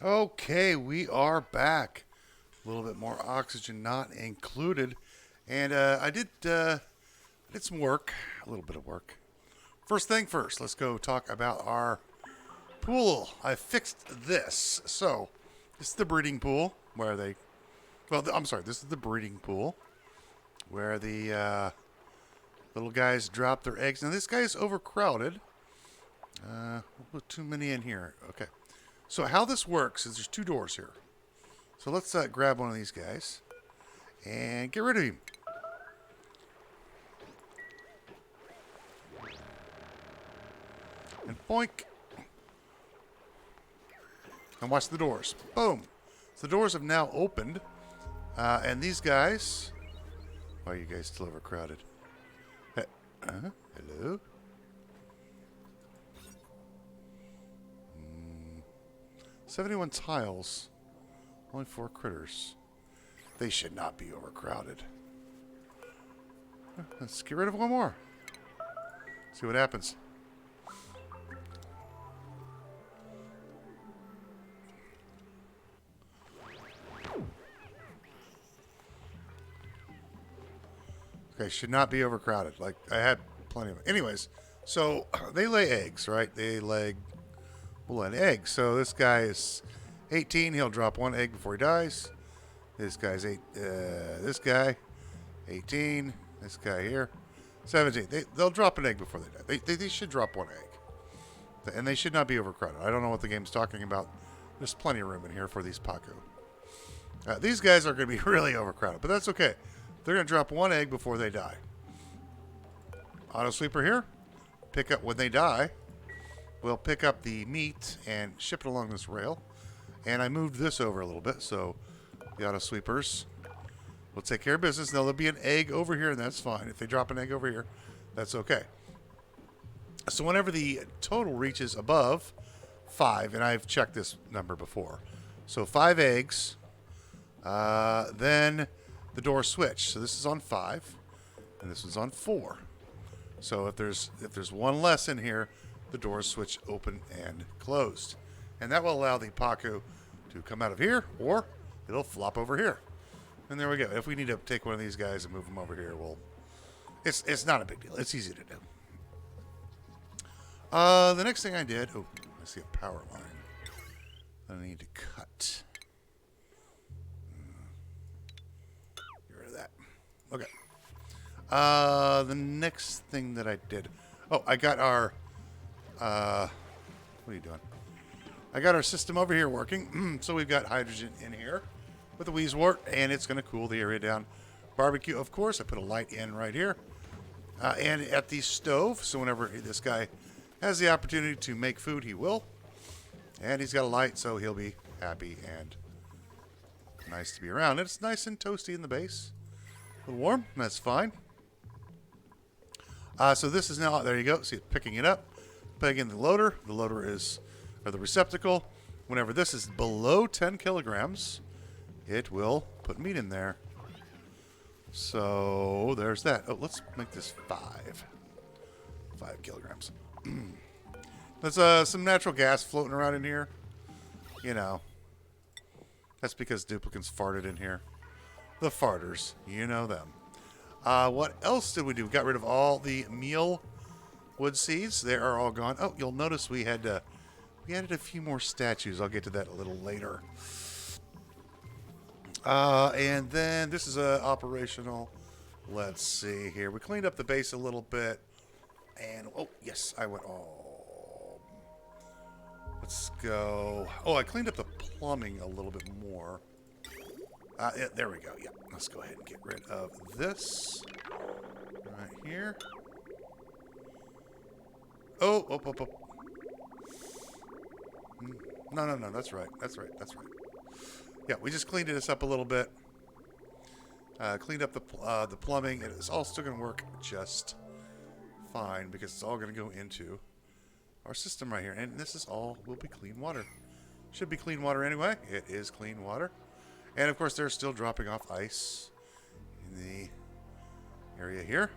Okay, we are back. A little bit more oxygen not included. And I did some work, a little bit of work. First thing first, let's go talk about our pool. I fixed this. So, this is the breeding pool where I'm sorry, this is the breeding pool where the little guys drop their eggs. Now, this guy is overcrowded. We'll put too many in here. Okay. So, how this works is there's two doors here. So let's grab one of these guys and get rid of him. And boink. And watch the doors. Boom. So the doors have now opened. And these guys. Why are you guys still overcrowded? Hello? 71 tiles. Only 4 critters. They should not be overcrowded. Let's get rid of one more. See what happens. Okay, should not be overcrowded. Like, I had plenty of... Anyways, so they lay eggs, right? We'll lay eggs. So this guy is 18. He'll drop one egg before he dies. This guy's this guy, 18. This guy here, 17. They'll drop an egg before they die. They should drop one egg. And they should not be overcrowded. I don't know what the game's talking about. There's plenty of room in here for these Paku. These guys are going to be really overcrowded, but that's okay. They're going to drop one egg before they die. Auto sweeper here. Pick up when they die. We'll pick up the meat and ship it along this rail. And I moved this over a little bit, so the auto sweepers will take care of business. Now, there'll be an egg over here, and that's fine. If they drop an egg over here, that's okay. So whenever the total reaches above 5, and I've checked this number before, so 5 eggs, then the doors switch. So this is on 5, and this one's on 4. So if there's one less in here, the doors switch open and closed, and that will allow the Paku to come out of here, or it'll flop over here. And there we go. If we need to take one of these guys and move them over here, it's not a big deal. It's easy to do. The next thing I did, I see a power line that I need to cut. Get rid of that. Okay. The next thing that I did, I got our, what are you doing? I got our system over here working. So we've got hydrogen in here with the Wheezewort, and it's going to cool the area down. Barbecue, of course. I put a light in right here. And at the stove, so whenever this guy has the opportunity to make food, he will. And he's got a light, so he'll be happy and nice to be around. It's nice and toasty in the base. A little warm, that's fine. So this is now, there you go. See it picking it up. Putting in the loader. The loader is, or the receptacle. Whenever this is below 10 kilograms, it will put meat in there. So there's that. Let's make this 5 kilograms. There's some natural gas floating around in here. You know, that's because duplicants farted in here. The farters, you know them. What else did we do? We got rid of all the meal wood seeds. They are all gone. Oh, you'll notice we added a few more statues. I'll get to that a little later. And then this is operational. Let's see here. We cleaned up the base a little bit. And, yes, I went, let's go. I cleaned up the plumbing a little bit more. Yeah, there we go. Yeah, let's go ahead and get rid of this right here. Oh. No, that's right. Yeah, we just cleaned this up a little bit. Cleaned up the plumbing. It is all still going to work just fine because it's all going to go into our system right here. And this is all will be clean water. Should be clean water anyway. It is clean water. And of course, they're still dropping off ice in the area here.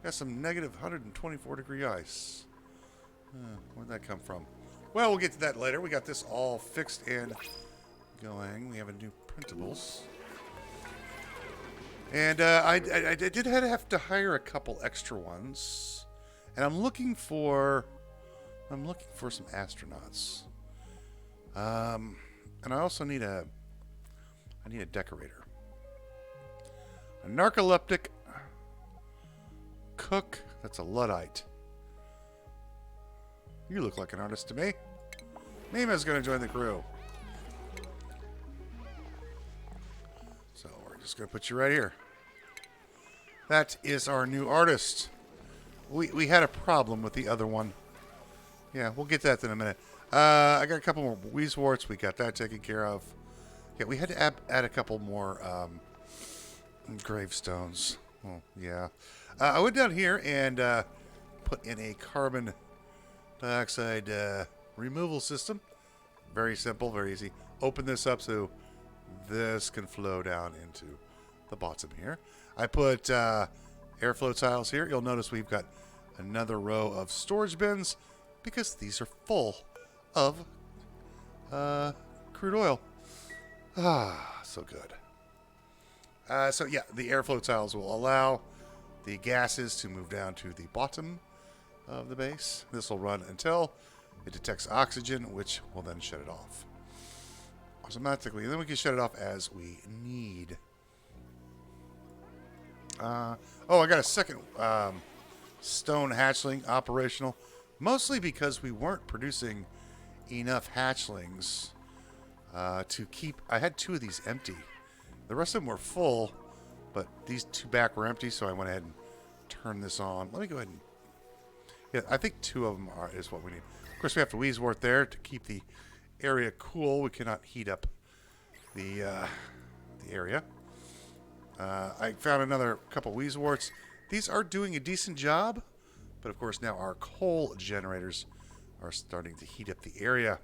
Got some negative 124 degree ice. Where'd that come from? Well, we'll get to that later. We got this all fixed and going. We have a new printables. And I did have to hire a couple extra ones. And I'm looking for some astronauts. And I also need a decorator. A narcoleptic cook. That's a Luddite. You look like an artist to me. Mima's going to join the crew. So we're just going to put you right here. That is our new artist. We had a problem with the other one. Yeah, we'll get to that in a minute. I got a couple more Weezewarts. We got that taken care of. Yeah, we had to add a couple more gravestones. Well, yeah. I went down here and put in a carbon dioxide removal system. Very simple, very easy. Open this up so this can flow down into the bottom here. I put airflow tiles here. You'll notice we've got another row of storage bins because these are full of crude oil. Ah, so good. So yeah, the airflow tiles will allow the gases to move down to the bottom of the base. This will run until it detects oxygen, which will then shut it off automatically. And then we can shut it off as we need. Oh, I got a second stone hatchling operational. Mostly because we weren't producing enough hatchlings to keep... I had 2 of these empty. The rest of them were full, but these 2 back were empty, so I went ahead and turned this on. Let me go ahead and... Yeah, I think 2 of them is what we need. Of course, we have to Weezewort there to keep the area cool. We cannot heat up the area. I found another couple Weezewarts. These are doing a decent job, but of course now our coal generators are starting to heat up the area.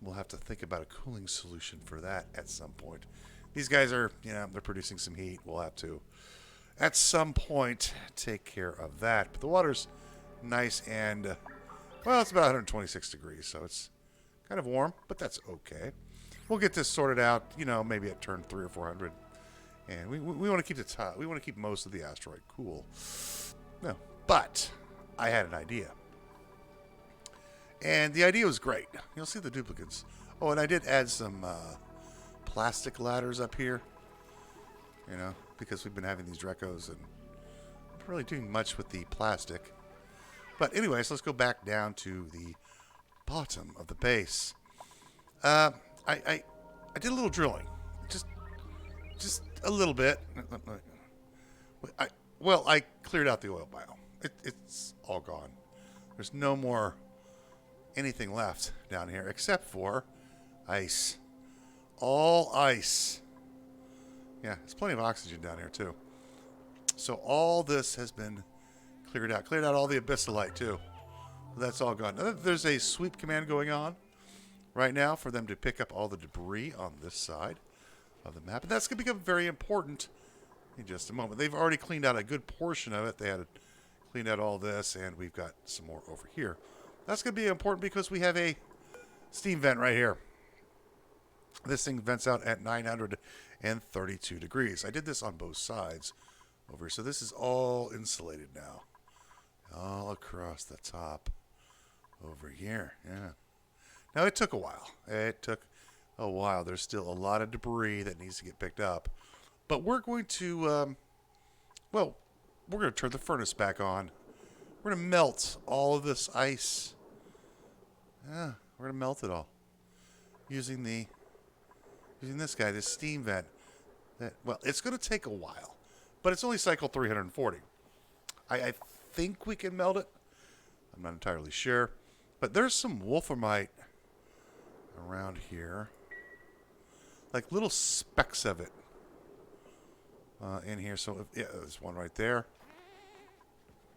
We'll have to think about a cooling solution for that at some point. These guys are, they're producing some heat. We'll have to, at some point, take care of that. But the water's nice and, well, it's about 126 degrees, so it's kind of warm, but that's okay. We'll get this sorted out, maybe at turn 300 or 400. And we want to keep the top. We want to keep most of the asteroid cool. No, but I had an idea, and the idea was great. You'll see the duplicates. Oh, and I did add some plastic ladders up here. Because we've been having these Drecos and not really doing much with the plastic. But anyways, let's go back down to the bottom of the base. I did a little drilling, just a little bit. I cleared out the oil biome. It's all gone. There's no more anything left down here except for ice. All ice. Yeah, there's plenty of oxygen down here too. So all this has been cleared out. Cleared out all the abyssalite too. That's all gone. There's a sweep command going on right now for them to pick up all the debris on this side of the map. And that's going to become very important in just a moment. They've already cleaned out a good portion of it. They had cleaned out all this, and we've got some more over here. That's going to be important because we have a steam vent right here. This thing vents out at 932 degrees. I did this on both sides over here. So this is all insulated now. All across the top over here. Yeah. Now, it took a while. There's still a lot of debris that needs to get picked up. But we're going to, we're going to turn the furnace back on. We're going to melt all of this ice. Yeah, we're going to melt it all. Using this guy, this steam vent. It's going to take a while. But it's only cycle 340. I think we can melt it. I'm not entirely sure. But there's some wolframite around here. Like little specks of it in here. So, there's one right there.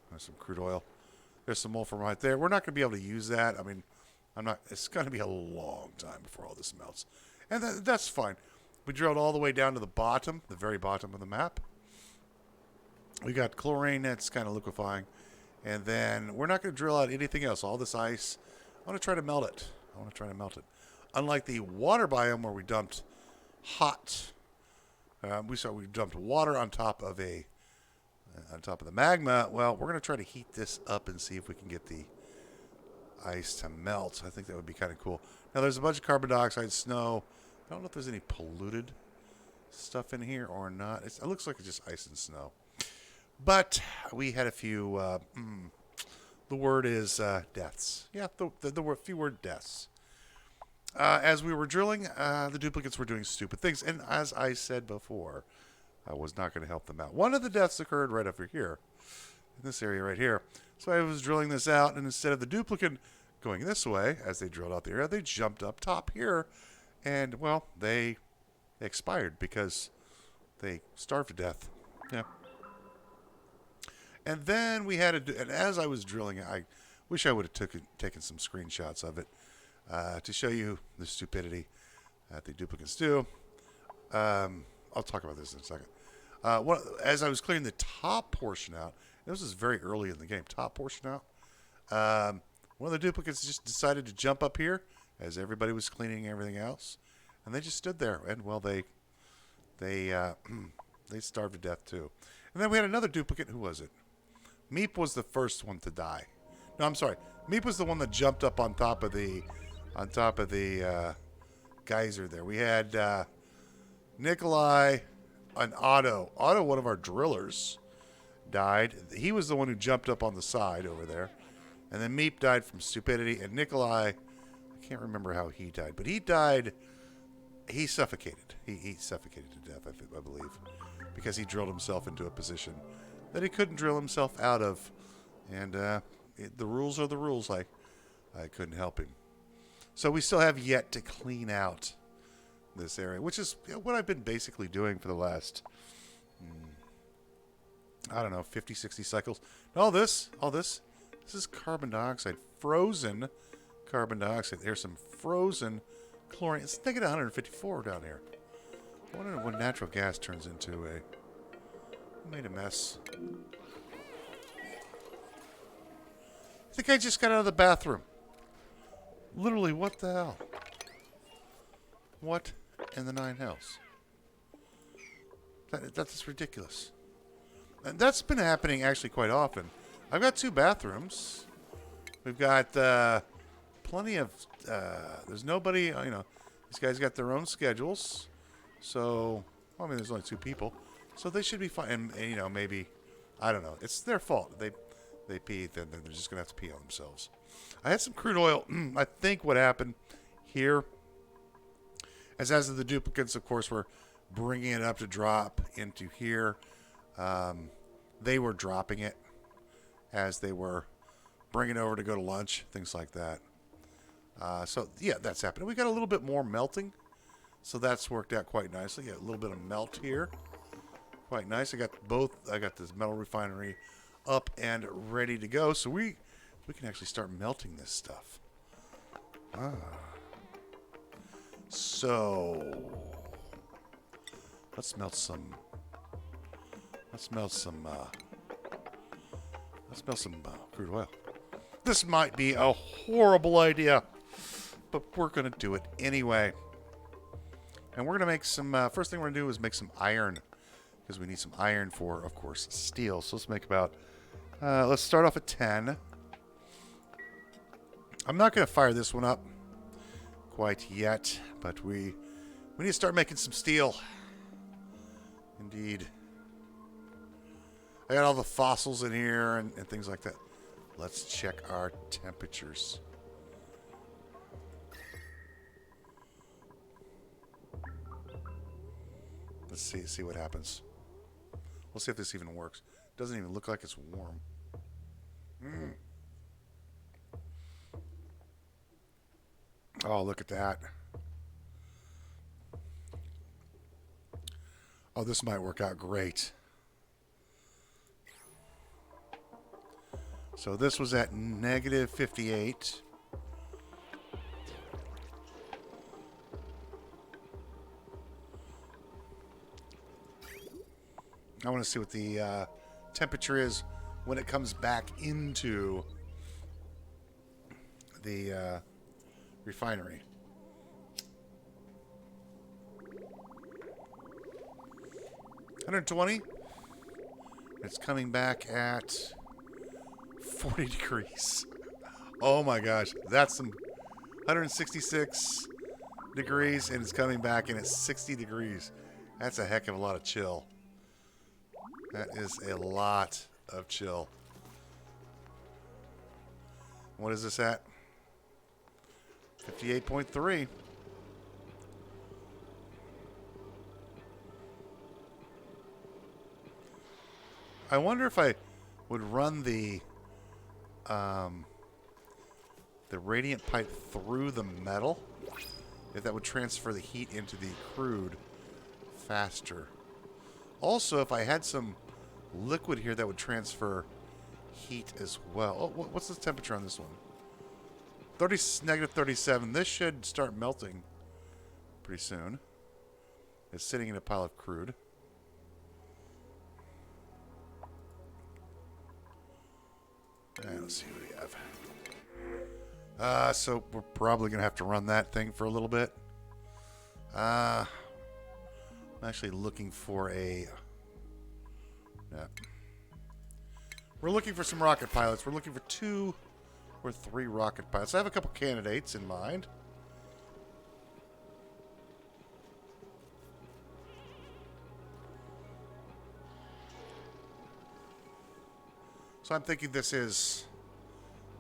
There's some crude oil. There's some wolframite there. We're not going to be able to use that. I mean, it's going to be a long time before all this melts. And that's fine. We drilled all the way down to the bottom, the very bottom of the map. We got chlorine that's kind of liquefying. And then we're not going to drill out anything else. All this ice I want to try to melt it. I want to try to melt it. Unlike the water biome where we dumped hot, we dumped water on top of the magma. Well, we're going to try to heat this up and see if we can get the ice to melt. I think that would be kind of cool. Now, there's a bunch of carbon dioxide, snow. I don't know if there's any polluted stuff in here or not. It looks like it's just ice and snow. But we had a few, the word is deaths. Yeah, the word, few word deaths. As we were drilling, the duplicates were doing stupid things. And as I said before, I was not going to help them out. One of the deaths occurred right over here, in this area right here. So I was drilling this out, and instead of the duplicate going this way, as they drilled out the area, they jumped up top here. And, well, they expired because they starved to death. Yeah. And then we had and as I was drilling, I wish I would have taken some screenshots of it to show you the stupidity that the duplicates do. I'll talk about this in a second. As I was clearing the top portion out, this was very early in the game, top portion out, one of the duplicates just decided to jump up here as everybody was cleaning everything else, and they just stood there, and well, they starved to death too. And then we had another duplicate. Who was it? Meep was the first one to die. No, I'm sorry. Meep was the one that jumped up on top of the geyser there. We had Nikolai and Otto. Otto, one of our drillers, died. He was the one who jumped up on the side over there. And then Meep died from stupidity. And Nikolai, I can't remember how he died, but he died. He suffocated. He suffocated to death, I believe, because he drilled himself into a position that he couldn't drill himself out of. And the rules are the rules. I couldn't help him. So we still have yet to clean out this area, which is what I've been basically doing for the last, I don't know, 50, 60 cycles. All this is carbon dioxide, frozen carbon dioxide. There's some frozen chlorine. It's negative 154 down here. I wonder what natural gas turns into a... Made a mess. I think I just got out of the bathroom. Literally, what the hell? What in the nine hells? That's ridiculous. And that's been happening actually quite often. I've got 2 bathrooms. We've got plenty of... there's nobody... these guys got their own schedules. So, well, I mean, there's only 2 people. So they should be fine. And maybe... I don't know. It's their fault. They pee, then they're just going to have to pee on themselves. I had some crude oil. I think what happened here, as the duplicates, of course, were bringing it up to drop into here, they were dropping it as they were bringing it over to go to lunch, things like that. So, yeah, that's happening. We got a little bit more melting, so that's worked out quite nicely. Yeah, a little bit of melt here. Quite nice. I got this metal refinery up and ready to go, so we can actually start melting this stuff. So let's melt some crude oil. This might be a horrible idea, but we're gonna do it anyway. And we're gonna make some. First thing we're gonna do is make some iron, because we need some iron for, of course, steel. So let's make about. Let's start off at 10. I'm not going to fire this one up quite yet, but we need to start making some steel. Indeed. I got all the fossils in here and things like that. Let's check our temperatures. Let's see what happens. We'll see if this even works. Doesn't even look like it's warm. Oh, look at that. Oh, this might work out great. So this was at negative 58. I want to see what the temperature is when it comes back into the refinery. $120. It's coming back at 40 degrees. Oh my gosh, that's some 166 degrees, and it's coming back and it's 60 degrees. That's a heck of a lot of chill. That is a lot of chill. What is this at? 58.3. I wonder if I would run the radiant pipe through the metal, if that would transfer the heat into the crude faster. Also, if I had some liquid here that would transfer heat as well. Oh, what's the temperature on this one? Negative 37. This should start melting pretty soon. It's sitting in a pile of crude. And let's see what we have. So we're probably going to have to run that thing for a little bit. I'm actually looking for a... No. We're looking for some rocket pilots. We're looking for 2 or 3 rocket pilots. I have a couple candidates in mind. So I'm thinking this is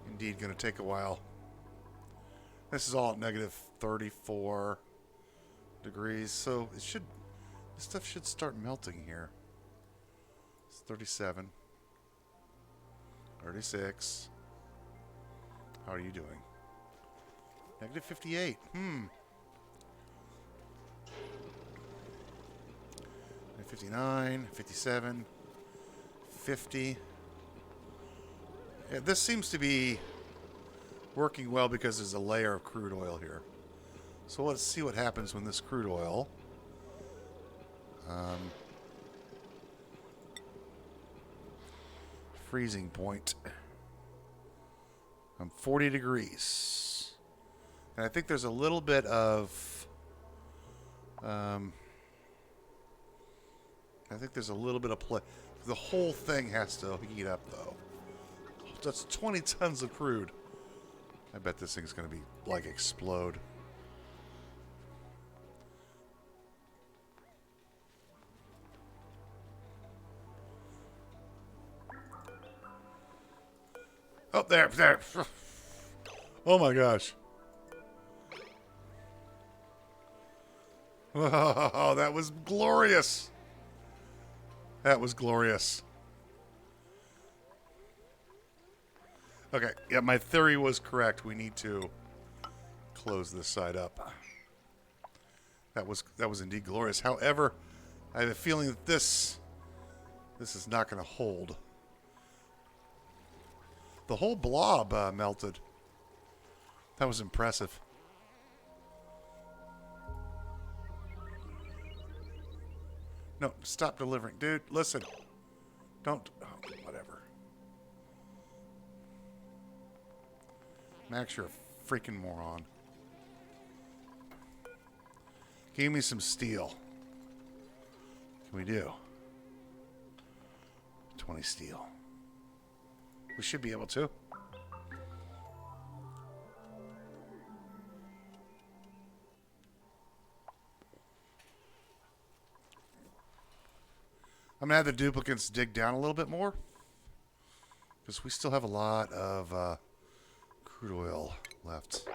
indeed going to take a while. This is all at negative 34 degrees, so this stuff should start melting here. It's 37, 36. How are you doing? Negative 58. 59, 57, 50. Yeah, this seems to be working well because there's a layer of crude oil here. So let's see what happens when this crude oil freezing point 40 degrees. And I think there's a little bit of play. The whole thing has to heat up though. That's 20 tons of crude. I bet this thing's going to be, like, explode. Oh, there. Oh, my gosh. Oh, that was glorious. That was glorious. Okay, yeah, my theory was correct. We need to close this side up. That was indeed glorious. However, I have a feeling that this is not going to hold. The whole blob melted. That was impressive. No, stop delivering. Dude, listen. Don't... Oh, whatever. Max, you're a freaking moron. Give me some steel. Can we do? 20 steel. We should be able to. I'm going to have the duplicates dig down a little bit more, because we still have a lot of crude oil left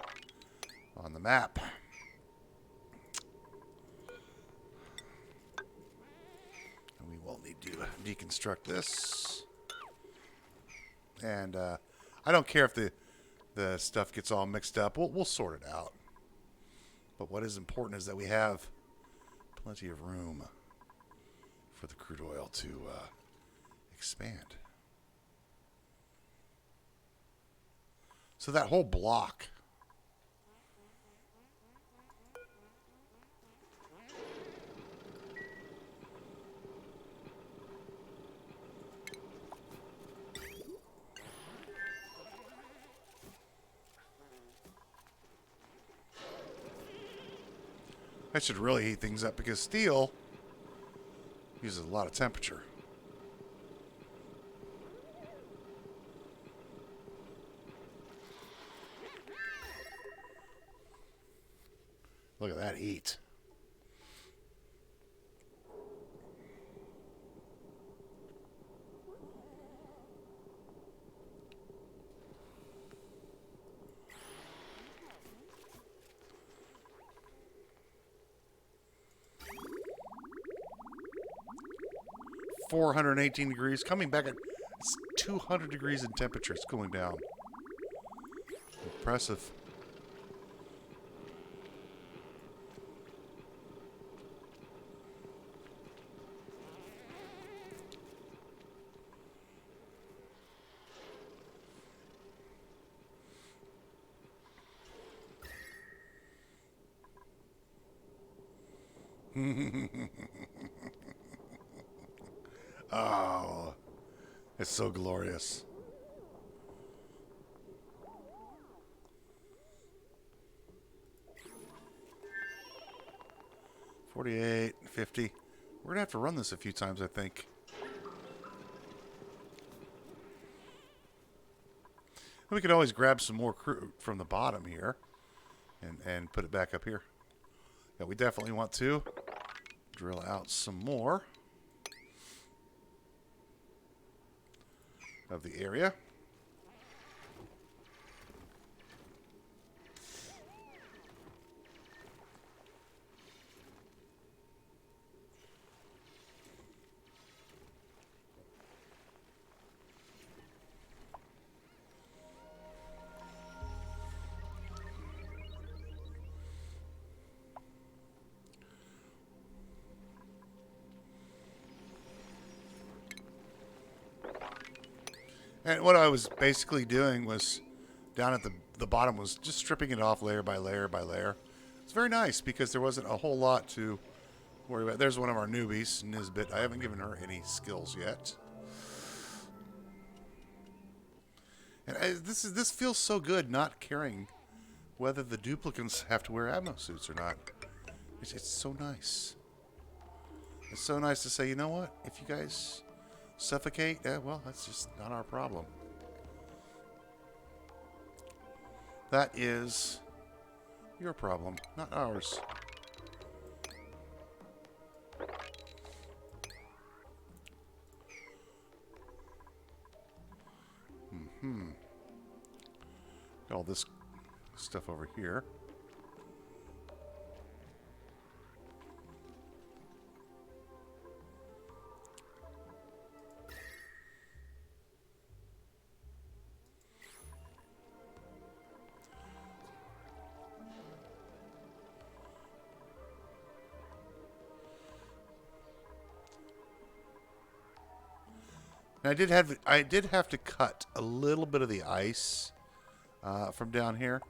on the map. And we will need to deconstruct this. And I don't care if the stuff gets all mixed up. We'll sort it out. But what is important is that we have plenty of room for the crude oil to expand. So that whole block. That should really heat things up because steel uses a lot of temperature. Look at that heat. $418 coming back at it's 200 degrees in temperature. It's cooling down. Impressive. Oh, it's so glorious. 48, 50. We're gonna have to run this a few times, I think. And we could always grab some more crude from the bottom here and put it back up here. Yeah, we definitely want to drill out some more of the area. And what I was basically doing was down at the bottom was just stripping it off layer by layer by layer. It's very nice because there wasn't a whole lot to worry about. There's one of our newbies, Nisbet. I haven't given her any skills yet. And this feels so good not caring whether the duplicants have to wear ammo suits or not. It's so nice. It's so nice to say, you know what? If you guys suffocate, well, that's just not our problem. That is your problem, not ours. Got all this stuff over here. And I did have to cut a little bit of the ice from down here.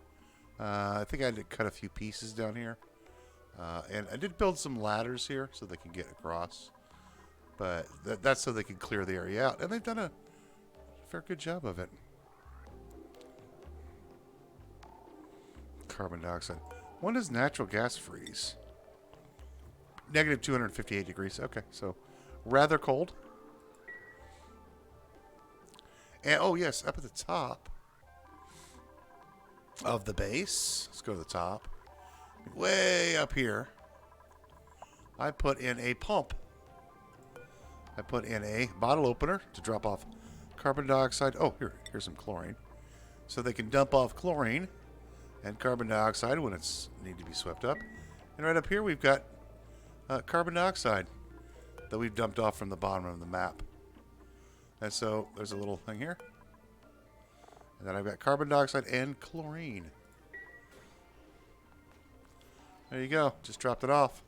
I think I had to cut a few pieces down here. And I did build some ladders here so they can get across. But that's so they can clear the area out. And they've done a fair good job of it. Carbon dioxide. When does natural gas freeze? Negative 258 degrees. Okay, so rather cold. And, oh, yes, up at the top of the base. Let's go to the top. Way up here, I put in a pump. I put in a bottle opener to drop off carbon dioxide. Oh, here's some chlorine. So they can dump off chlorine and carbon dioxide when it's need to be swept up. And right up here, we've got carbon dioxide that we've dumped off from the bottom of the map. And so there's a little thing here. And then I've got carbon dioxide and chlorine. There you go. Just dropped it off.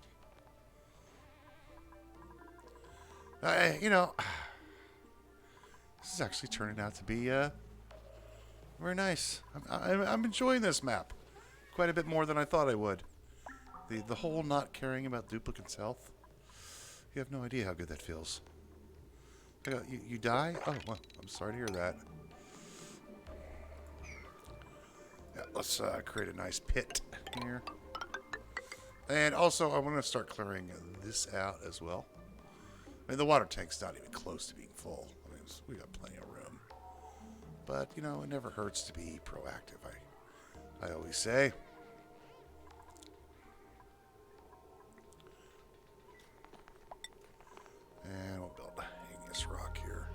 You know, this is actually turning out to be very nice. I'm enjoying this map quite a bit more than I thought I would. The whole not caring about duplicants' health. You have no idea how good that feels. You die? Oh, well, I'm sorry to hear that. Yeah, let's create a nice pit here. And also, I want to start clearing this out as well. I mean, the water tank's not even close to being full. I mean, we got plenty of room. But, you know, it never hurts to be proactive, I always say. And we'll build igneous rock here.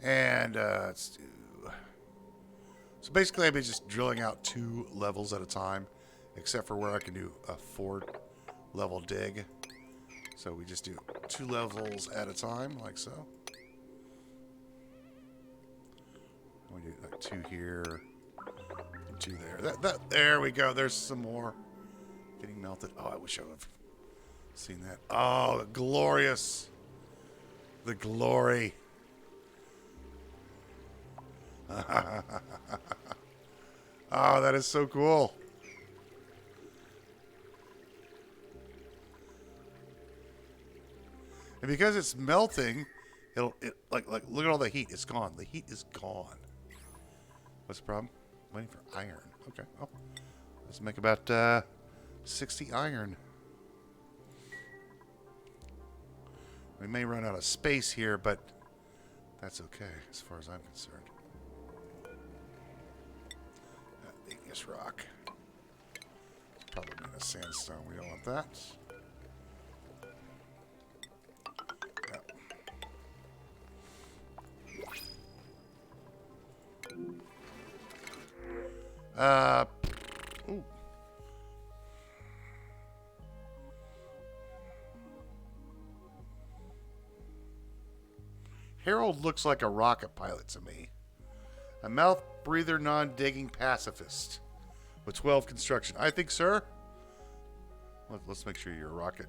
And let's do... So basically, I've been just drilling out 2 levels at a time, except for where I can do a 4-level dig. So we just do 2 levels at a time, like so. We do like 2 here, and 2 there. There we go. There's some more getting melted. Oh, I wish I would have seen that. Oh, the glorious, the glory. Oh, that is so cool. And because it's melting, like look at all the heat. It's gone. The heat is gone. What's the problem? Waiting for iron. Okay. Oh, let's make about 60 iron. We may run out of space here, but that's okay as far as I'm concerned. Igneous rock. Probably made of sandstone. We don't want that. Ooh. Harold looks like a rocket pilot to me. A mouth breather, non-digging pacifist with 12 construction. I think, sir. Let's make sure you're a rocket.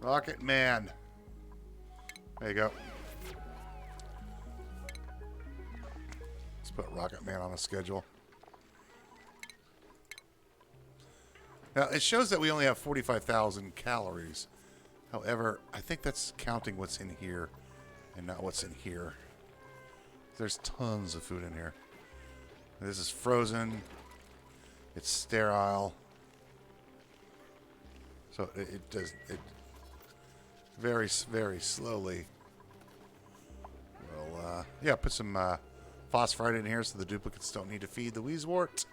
Rocket man. There you go. Let's put Rocket Man on a schedule. Now, it shows that we only have 45,000 calories. However, I think that's counting what's in here and not what's in here. There's tons of food in here. This is frozen. It's sterile. So it does it very, very slowly. We'll, yeah, put some phosphorite in here so the duplicates don't need to feed the Wheezewort.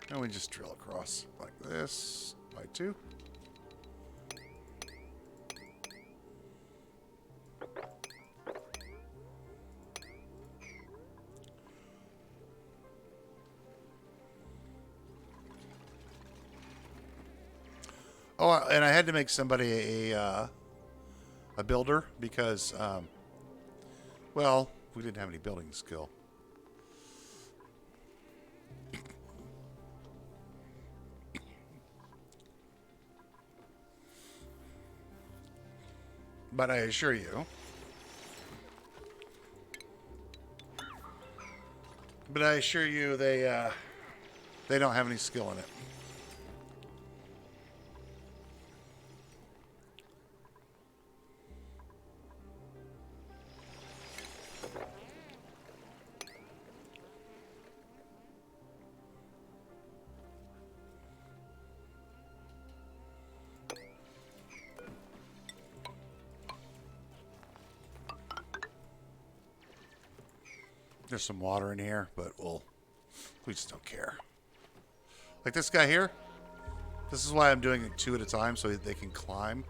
And we just drill across like this by 2. Oh, and I had to make somebody a builder because, well, we didn't have any building skill. But I assure you, they don't have any skill in it. There's some water in here, but we just don't care. Like this guy here. This is why I'm doing it 2 at a time so they can climb.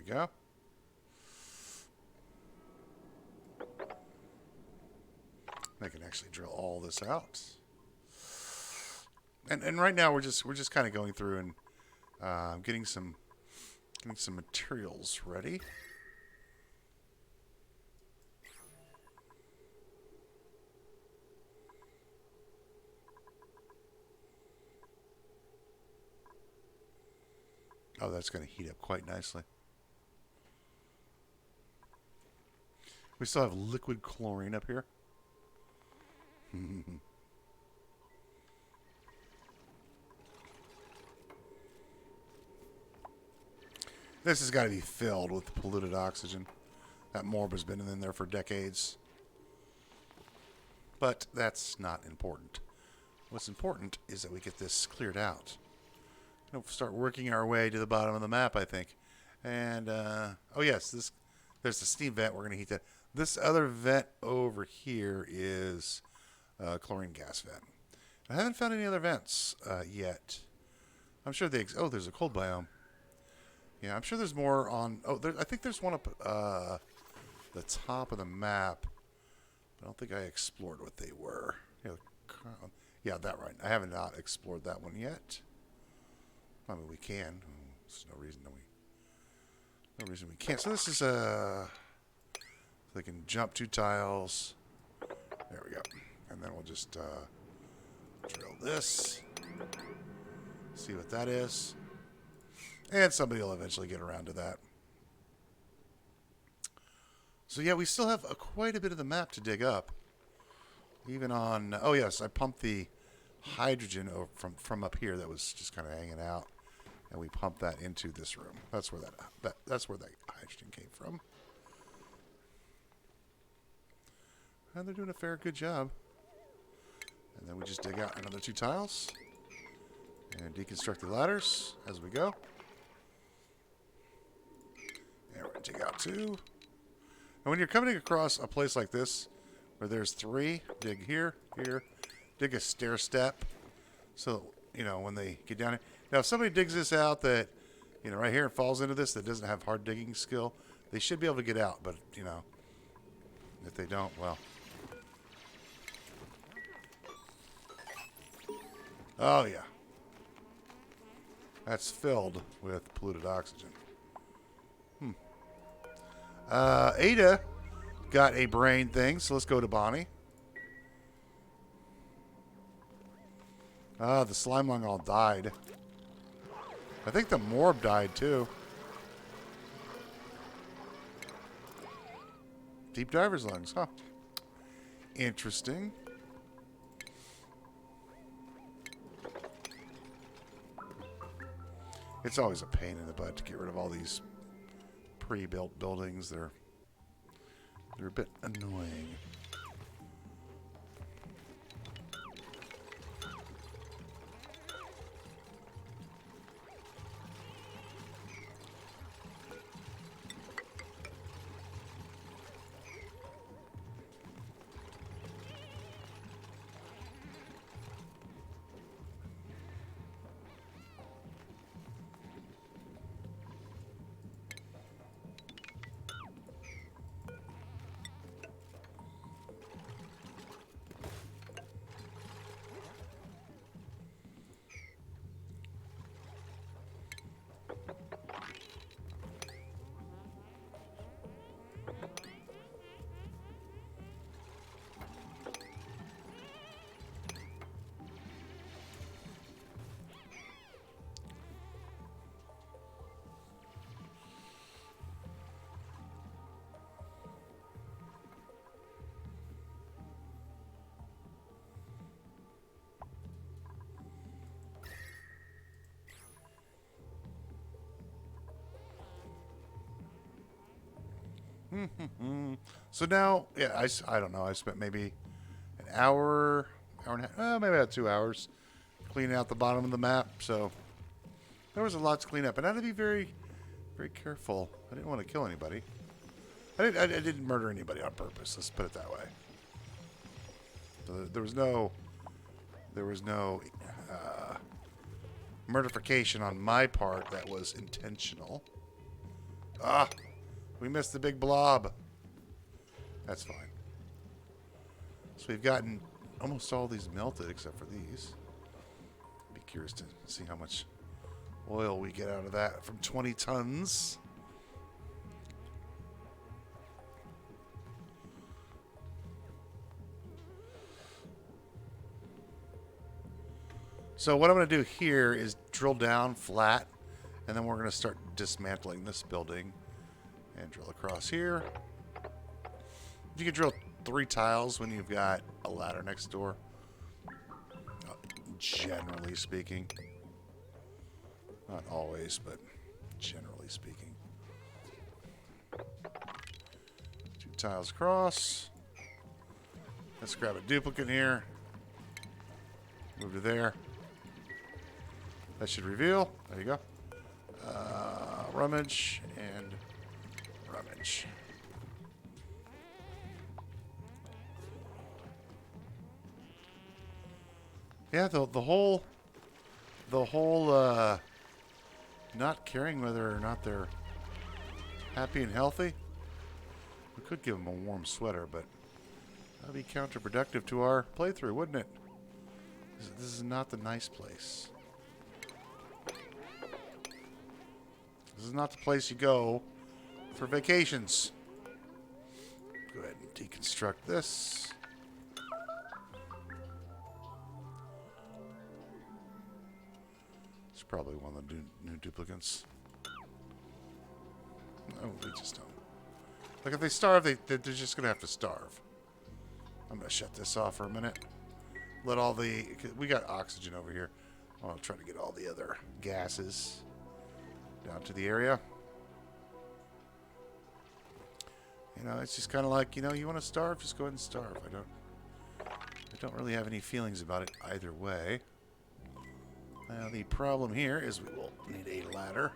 Go. I can actually drill all this out. And right now we're just kind of going through and I'm getting some materials ready. Oh, that's going to heat up quite nicely. We still have liquid chlorine up here. This has got to be filled with polluted oxygen. That morb has been in there for decades. But that's not important. What's important is that we get this cleared out. We'll start working our way to the bottom of the map, I think. And, oh yes, there's the steam vent. We're going to heat that. This other vent over here is a chlorine gas vent. I haven't found any other vents yet. I'm sure oh, there's a cold biome. Yeah, I'm sure there's more on... Oh, I think there's one up the top of the map. But I don't think I explored what they were. Yeah, that right. I haven't not explored that one yet. I mean, we can. There's no reason we can't. So this is they can jump 2 tiles. There we go. And then we'll just drill this. See what that is. And somebody will eventually get around to that. So yeah, we still have quite a bit of the map to dig up. Even on... Oh yes, I pumped the hydrogen from up here that was just kind of hanging out. And we pumped that into this room. That's where that's where that hydrogen came from. And they're doing a good job. And then we just dig out another 2 tiles. And deconstruct the ladders as we go. And we're going to dig out 2. And when you're coming across a place like this, where there's 3, dig here, dig a stair step. So, you know, when they get down here. Now, if somebody digs this out that, you know, right here and falls into this that doesn't have hard digging skill, they should be able to get out. But, you know, if they don't, well. Oh, yeah. That's filled with polluted oxygen. Ada got a brain thing, so let's go to Bonnie. The slime lung all died. I think the morb died too. Deep diver's lungs, huh? Interesting. It's always a pain in the butt to get rid of all these pre-built buildings. They're a bit annoying. So now, yeah, I don't know. I spent maybe an hour and a half, maybe about 2 hours cleaning out the bottom of the map. So there was a lot to clean up, and I had to be very, very careful. I didn't want to kill anybody. I didn't murder anybody on purpose. Let's put it that way. So there was no murdification on my part that was intentional. Ah, we missed the big blob. That's fine. So we've gotten almost all these melted except for these. Be curious to see how much oil we get out of that from 20 tons. So what I'm going to do here is drill down flat, and then we're going to start dismantling this building and drill across here. You can drill 3 tiles when you've got a ladder next door. Generally speaking. Not always, but generally speaking. 2 tiles across. Let's grab a duplicate here. Move to there. That should reveal. There you go. Rummage and rummage. Yeah, the whole not caring whether or not they're happy and healthy. We could give them a warm sweater, but that'd be counterproductive to our playthrough, wouldn't it? This is not the nice place. This is not the place you go for vacations. Go ahead and deconstruct this. It's probably one of the new duplicates. No, we just don't. Like, if they starve, they're just going to have to starve. I'm going to shut this off for a minute. Let all the... We got oxygen over here. I'll try to get all the other gases down to the area. You know, it's just kind of like, you know, you want to starve, just go ahead and starve. I don't really have any feelings about it either way. Now, the problem here is we will need a ladder.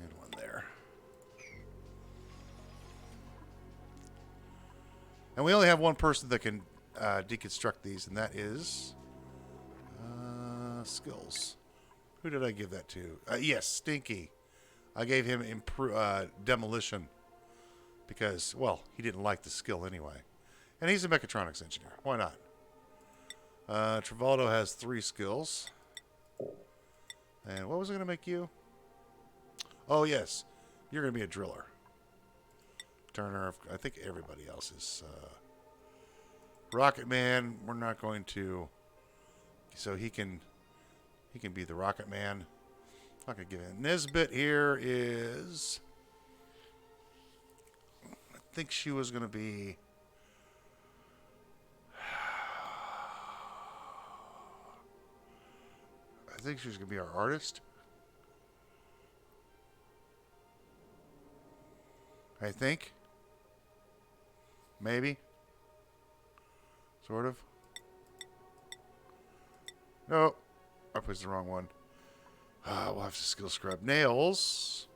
And one there. And we only have one person that can deconstruct these, and that is Skills. Who did I give that to? Yes, Stinky. I gave him demolition because, well, he didn't like the skill anyway. And he's a mechatronics engineer. Why not? Travoldo has 3 skills. And what was I going to make you? Oh, yes. You're going to be a driller. Turner, I think everybody else is... Rocket Man, we're not going to... So he can be the Rocket Man. I'm not going to give it. Nisbet here is... I think she was going to be... I think she was going to be our artist. I think. Maybe. Sort of. No. I pushed the wrong one. We'll have to skill scrub. Nails.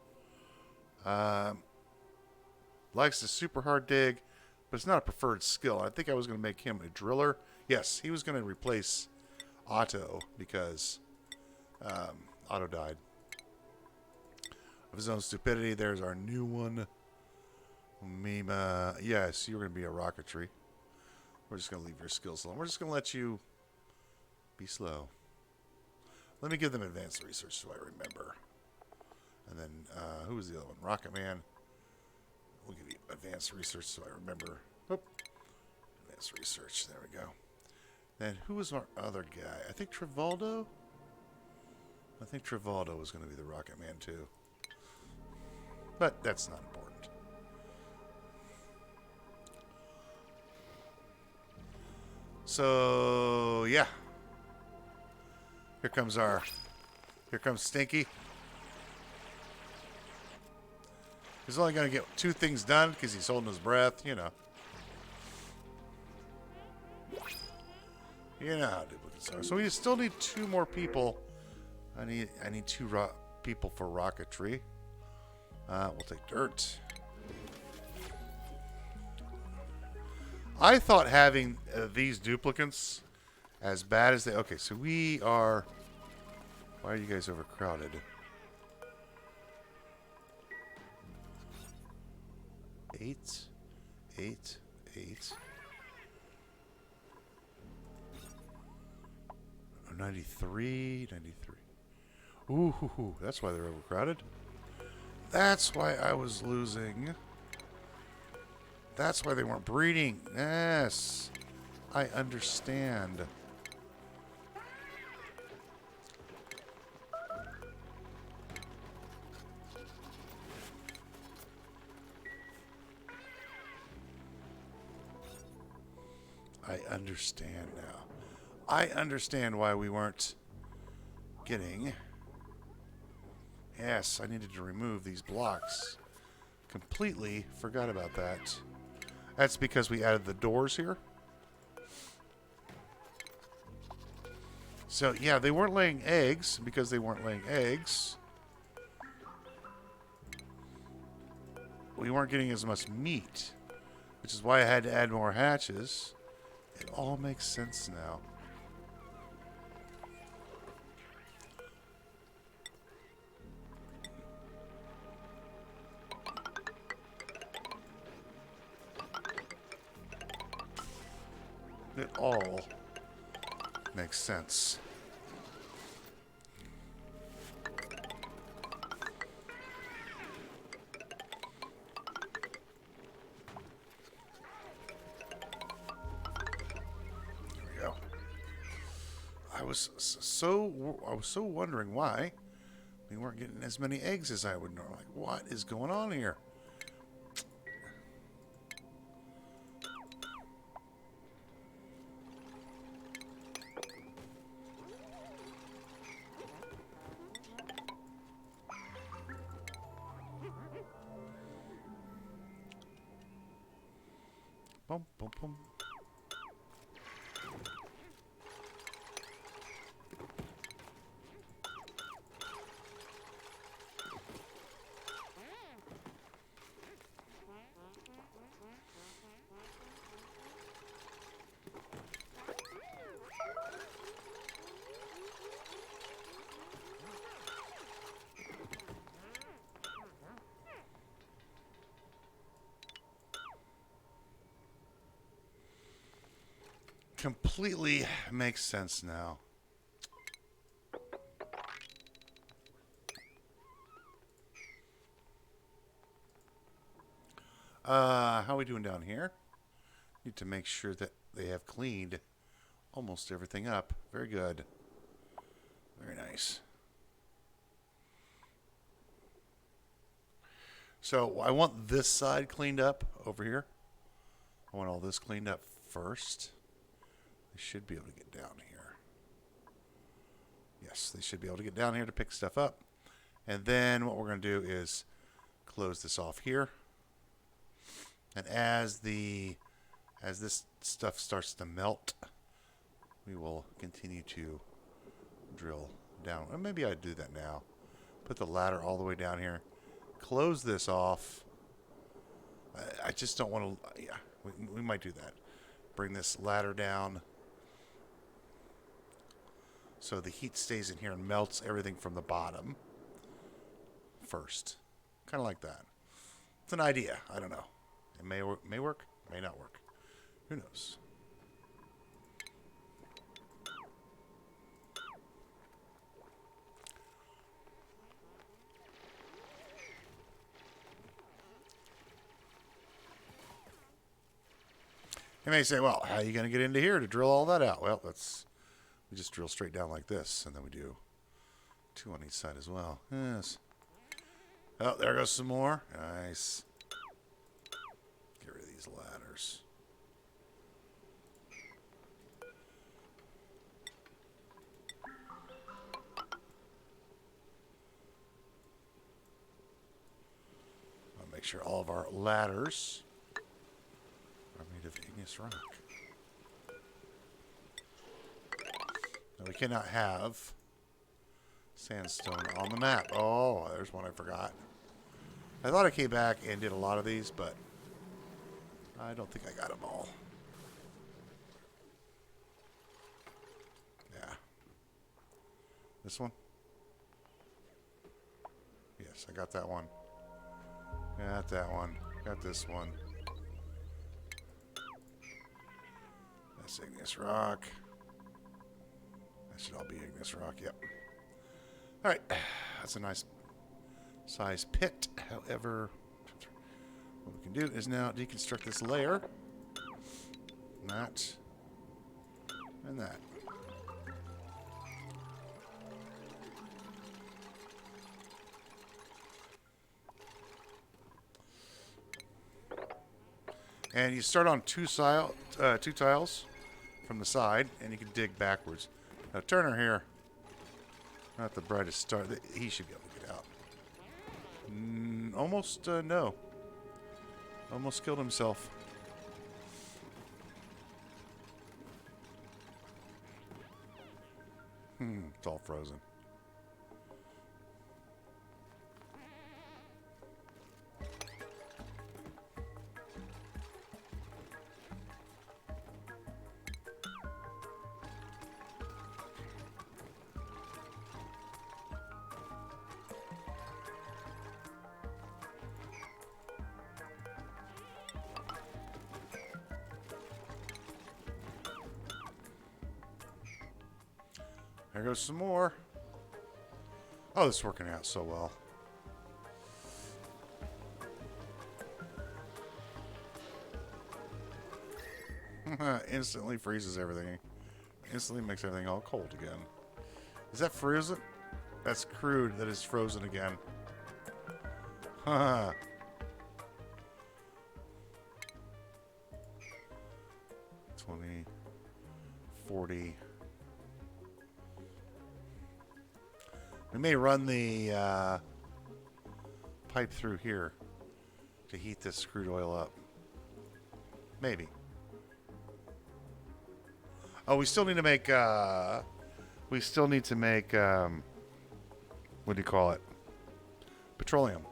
Likes the super hard dig, but it's not a preferred skill. I think I was going to make him a driller. Yes, he was going to replace Otto because Otto died of his own stupidity. There's our new one. Mima. Yes, you're going to be a rocketry. We're just going to leave your skills alone. We're just going to let you be slow. Let me give them advanced research so I remember. And then, who was the other one? Rocket Man. We'll give you advanced research so I remember. Oop. Advanced research. There we go. Then, who was our other guy? I think Travoldo? I think Travoldo was going to be the Rocket Man, too. But that's not important. So, yeah. Here comes Stinky. He's only going to get 2 things done because he's holding his breath, you know. You know how duplicates are. So we still need 2 more people. I need 2 people for rocketry. We'll take dirt. I thought having these duplicates, as bad as they... Okay, so we are... Why are you guys overcrowded? 8, 8, 8. 93, 93. Ooh, that's why they're overcrowded. That's why I was losing. That's why they weren't breeding. Yes. I understand. I understand now. I understand why we weren't getting. Yes, I needed to remove these blocks. Completely forgot about that. That's because we added the doors here. So, yeah, they weren't laying eggs. Because they weren't laying eggs, we weren't getting as much meat, which is why I had to add more hatches. It all makes sense now. It all makes sense. There we go. I was so wondering why we weren't getting as many eggs as I would normally. Like, what is going on here? Boom, boom, boom. Completely makes sense now. How are we doing down here? Need to make sure that they have cleaned almost everything up. Very good. Very nice. So I want this side cleaned up over here. I want all this cleaned up first. They should be able to get down here. Yes, they should be able to get down here to pick stuff up. And then what we're going to do is close this off here. And as this stuff starts to melt, we will continue to drill down. Or maybe I'd do that now. Put the ladder all the way down here. Close this off. I just don't want to... Yeah, we might do that. Bring this ladder down so the heat stays in here and melts everything from the bottom first. Kind of like that. It's an idea. I don't know. It may work, may not work. Who knows? You may say, well, how are you going to get into here to drill all that out? Well, we just drill straight down like this, and then we do 2 on each side as well. Yes. Oh, there goes some more. Nice. Get rid of these ladders. I'll make sure all of our ladders are made of igneous rock. Now we cannot have sandstone on the map. Oh, there's one I forgot. I thought I came back and did a lot of these, but I don't think I got them all. Yeah. This one? Yes, I got that one. Got that one. Got this one. That's igneous rock. That should all be igneous rock, yep. All right, that's a nice size pit. However, what we can do is now deconstruct this layer. That. And that. And you start on two tiles from the side, and you can dig backwards. Now, Turner here, not the brightest star. He should be able to get out. Almost, no. Almost killed himself. It's all frozen. There goes some more. Oh, this is working out so well. Instantly freezes everything. Instantly makes everything all cold again. Is that frozen? That's crude. That is frozen again. Haha. 20, 40. We may run the pipe through here to heat this crude oil up. Maybe. Oh, we still need to make, what do you call it? Petroleum.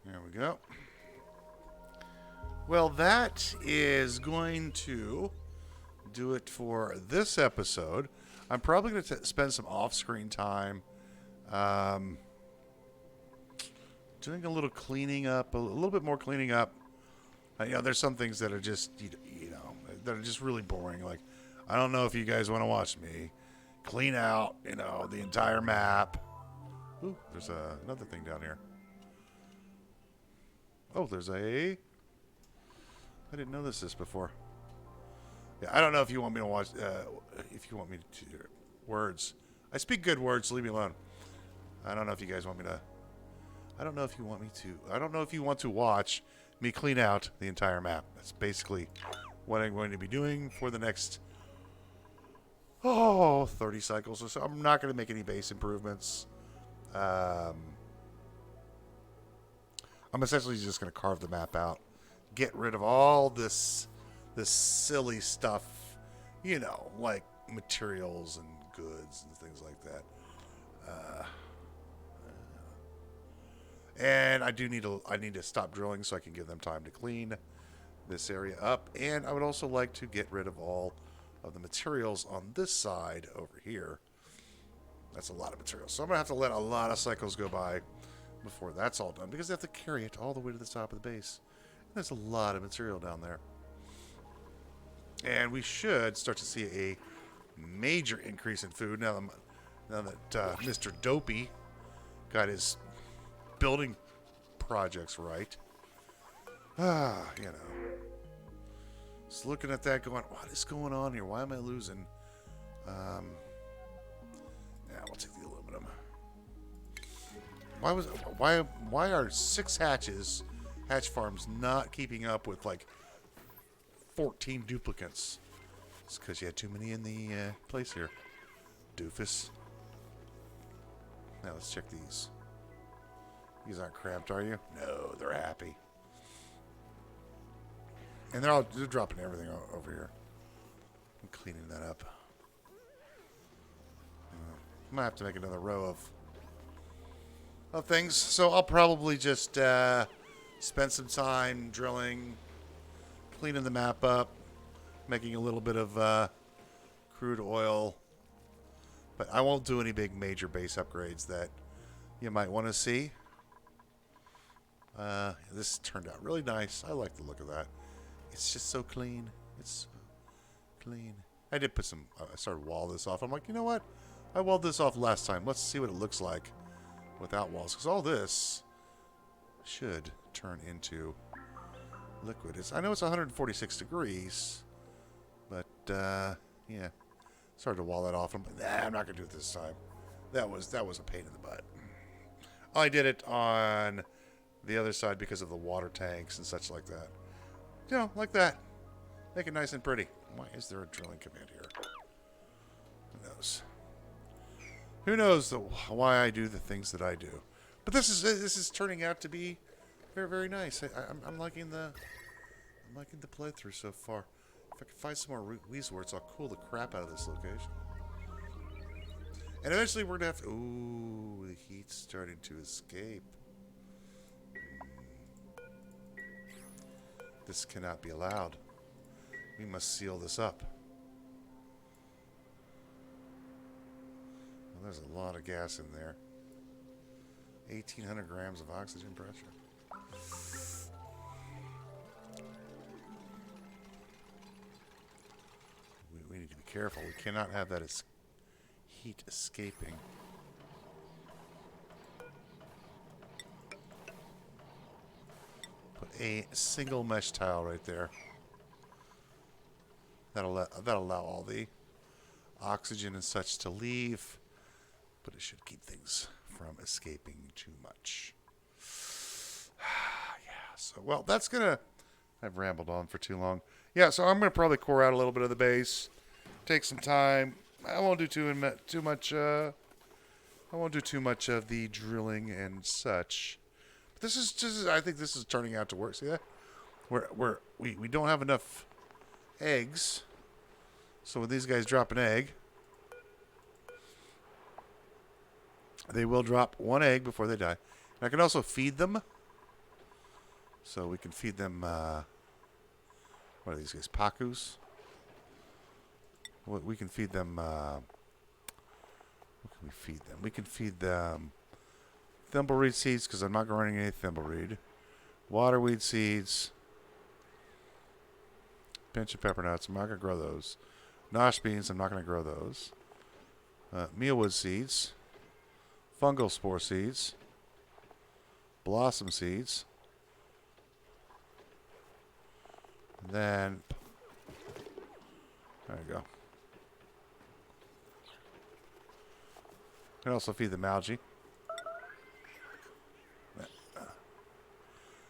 There we go. Well, that is going to do it for this episode. I'm probably going to spend some off-screen time doing a little cleaning up, a little bit more cleaning up. There's some things that are just, that are just really boring. Like, I don't know if you guys want to watch me clean out, the entire map. Ooh, there's another thing down here. Oh, there's I didn't know this before. Yeah, I don't know if you want me to watch, if you want me to, words. I speak good words, so leave me alone. I don't know if you guys want me to, I don't know if you want to watch me clean out the entire map. That's basically what I'm going to be doing for the next, 30 cycles or so. I'm not going to make any base improvements. I'm essentially just going to carve the map out, get rid of all this silly stuff, like materials and goods and things like that. And I need to stop drilling so I can give them time to clean this area up. And I would also like to get rid of all of the materials on this side over here. That's a lot of materials. So I'm going to have to let a lot of cycles go by before that's all done, because they have to carry it all the way to the top of the base. And there's a lot of material down there. And we should start to see a major increase in food now that Mr. Dopey got his building projects right. Just looking at that going, what is going on here? Why am I losing? Yeah, we'll take the aluminum. Why are 6 hatch farms not keeping up with like 14 duplicates? It's because you had too many in the place here, doofus. Now let's check these. These aren't cramped, are you? No, they're happy. And they're dropping everything over here. I'm cleaning that up. I might have to make another row of things. So I'll probably just spend some time drilling, cleaning the map up, making a little bit of crude oil. But I won't do any big major base upgrades that you might want to see. This turned out really nice. I like the look of that. It's just so clean. It's so clean. I did put some... I started wall this off. I'm like, you know what? I walled this off last time. Let's see what it looks like without walls. Because all this should turn into liquid. I know it's 146 degrees. But, yeah. Started to wall that off. But nah, I'm not going to do it this time. That was a pain in the butt. I did it on the other side because of the water tanks and such like that. You know, like that. Make it nice and pretty. Why is there a drilling command here? Who knows? Who knows why I do the things that I do? But this is turning out to be very, very nice. I'm liking the playthrough so far. If I can find some more resorts, I'll cool the crap out of this location. And eventually we're gonna have to. Ooh, the heat's starting to escape. This cannot be allowed. We must seal this up. Well, there's a lot of gas in there. 1,800 grams of oxygen pressure. We need to be careful. We cannot have that as heat escaping. Put a single mesh tile right there. That'll allow all the oxygen and such to leave, but it should keep things from escaping too much. Yeah, so, well, that's gonna... I've rambled on for too long. Yeah, so I'm gonna probably core out a little bit of the base, take some time. I won't do too much. I won't do too much of the drilling and such. But this is just... I think this is turning out to work. See that? We don't have enough eggs. So when these guys drop an egg, they will drop one egg before they die. And I can also feed them. So we can feed them, what are these guys, Pacus? We can feed them, what can we feed them? We can feed them thimbleweed seeds, because I'm not growing any thimbleweed. Waterweed seeds. Pinch of pepper nuts. I'm not going to grow those. Nosh beans. I'm not going to grow those. Mealwood seeds. Fungal spore seeds. Blossom seeds. And then... There you go. You can also feed them algae.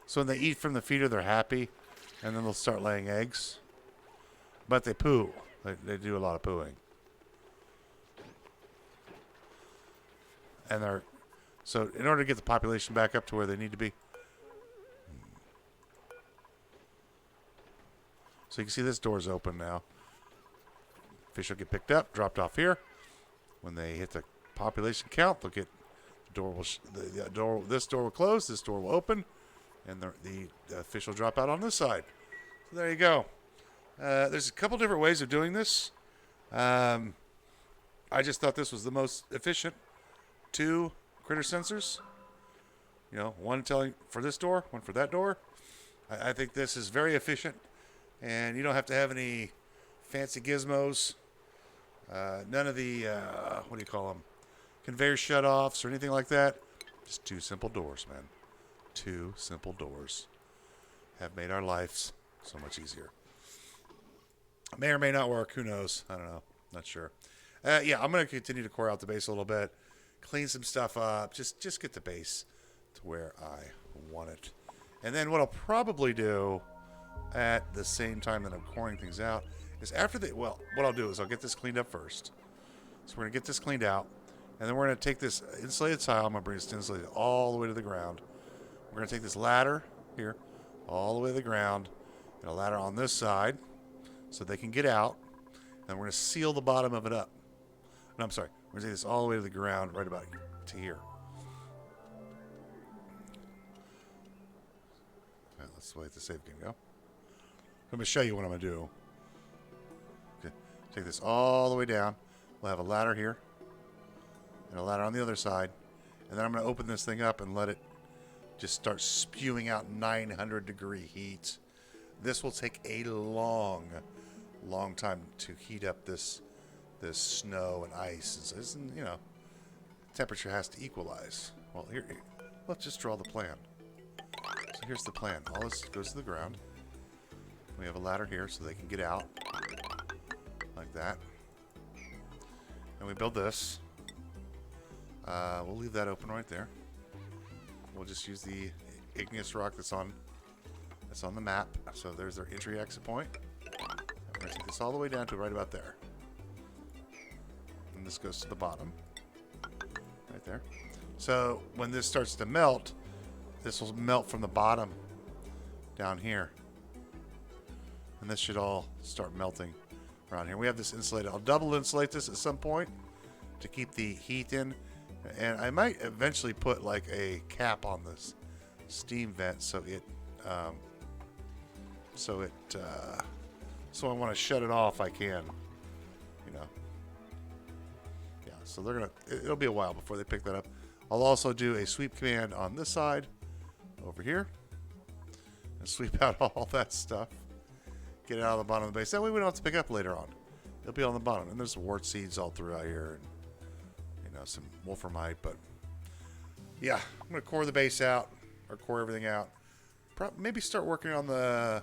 So when they eat from the feeder, they're happy. And then they'll start laying eggs. But they poo. They do a lot of pooing. And they're... So in order to get the population back up to where they need to be. So you can see this door's open now. Fish will get picked up, dropped off here. When they hit the population count, they'll get... The door will... This door will close. This door will open. And the fish will drop out on this side. So there you go. There's a couple different ways of doing this. I just thought this was the most efficient. 2 critter sensors. You know, one telling for this door, one for that door. I think this is very efficient. And you don't have to have any fancy gizmos. None of the, what do you call them? Conveyor shutoffs or anything like that. Just 2 simple doors, man. 2 simple doors have made our lives so much easier. May or may not work. Who knows? I don't know. Not sure. Yeah, I'm going to continue to core out the base a little bit. Clean some stuff up. Just get the base to where I want it. And then what I'll probably do at the same time that I'm coring things out is after the... Well, what I'll do is I'll get this cleaned up first. So we're going to get this cleaned out. And then we're going to take this insulated tile. I'm going to bring this insulated all the way to the ground. We're going to take this ladder here all the way to the ground. And a ladder on this side so they can get out. And we're going to seal the bottom of it up. No, I'm sorry. We're going to take this all the way to the ground, right about to here. Right, let's wait the save can go. I'm going to show you what I'm going to do. Okay. Take this all the way down. We'll have a ladder here. And a ladder on the other side. And then I'm going to open this thing up and let it just start spewing out 900-degree heat. This will take a long time to heat up this snow and ice. And so this, you know, temperature has to equalize. Well, here, let's just draw the plan. So here's the plan. All this goes to the ground. We have a ladder here so they can get out. Like that. And we build this. We'll leave that open right there. We'll just use the igneous rock that's on the map. So there's their entry exit point. We're going to take this all the way down to right about there. And this goes to the bottom. Right there. So when this starts to melt, this will melt from the bottom down here. And this should all start melting around here. We have this insulated. I'll double insulate this at some point to keep the heat in. And I might eventually put like a cap on this steam vent so I want to shut it off, I can, you know. Yeah, so it'll be a while before they pick that up. I'll also do a sweep command on this side over here and sweep out all that stuff. Get it out of the bottom of the base. That way we don't have to pick up later on. It'll be on the bottom. And there's wart seeds all throughout here. And, you know, some wolframite. But, yeah, I'm going to core the base out. Or core everything out. Maybe start working on the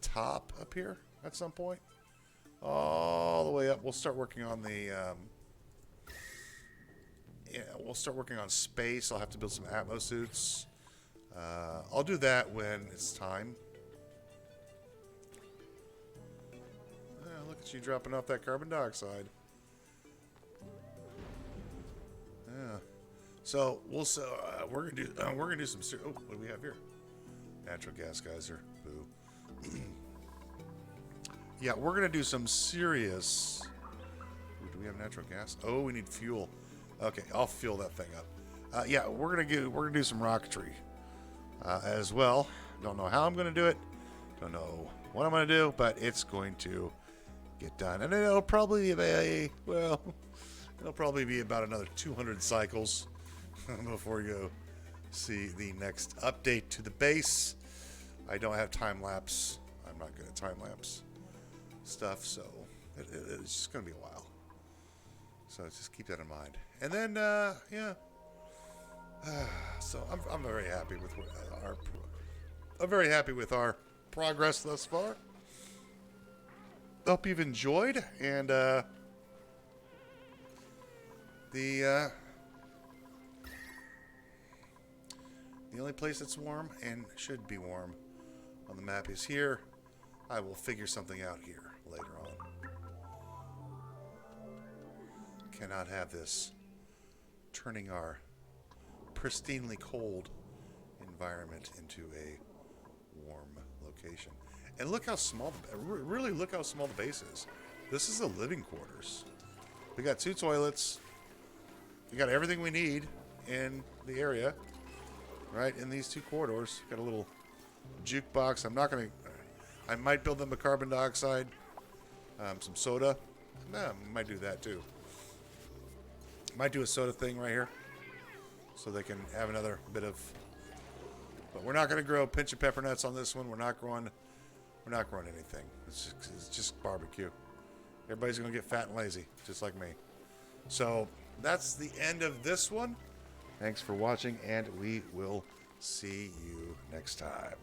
top up here at some point. All the way up. We'll start working on the... yeah, we'll start working on space. I'll have to build some Atmos suits. I'll do that when it's time. Look at you dropping off that carbon dioxide. Yeah. So we're gonna do some. Oh, what do we have here? Natural gas geyser. Boo. Yeah, we're gonna do some serious. Ooh, do we have natural gas? Oh, we need fuel. Okay, I'll fuel that thing up. Yeah, we're gonna do some rocketry as well. Don't know how I'm gonna do it. Don't know what I'm gonna do, but it's going to get done. And it'll probably be it'll probably be about another 200 cycles before you go see the next update to the base. I don't have time lapse. I'm not good at time lapse stuff, so it's just gonna be a while. So just keep that in mind. And then yeah. So I'm very happy with our progress thus far. Hope you've enjoyed, and the only place that's warm and should be warm on the map is here. I will figure something out here later on. Cannot have this turning our pristinely cold environment into a warm location. And look how small, really look how small the base is. This is the living quarters. We got 2 toilets. We got everything we need in the area, right, in these 2 corridors. Got a little jukebox. I might build them a carbon dioxide, some soda. Nah, might do that too. Might do a soda thing right here, so they can have another bit of. But we're not going to grow pinch of pepper nuts on this one. We're not growing anything. It's just barbecue. Everybody's going to get fat and lazy, just like me. So that's the end of this one. Thanks for watching, and we will see you next time.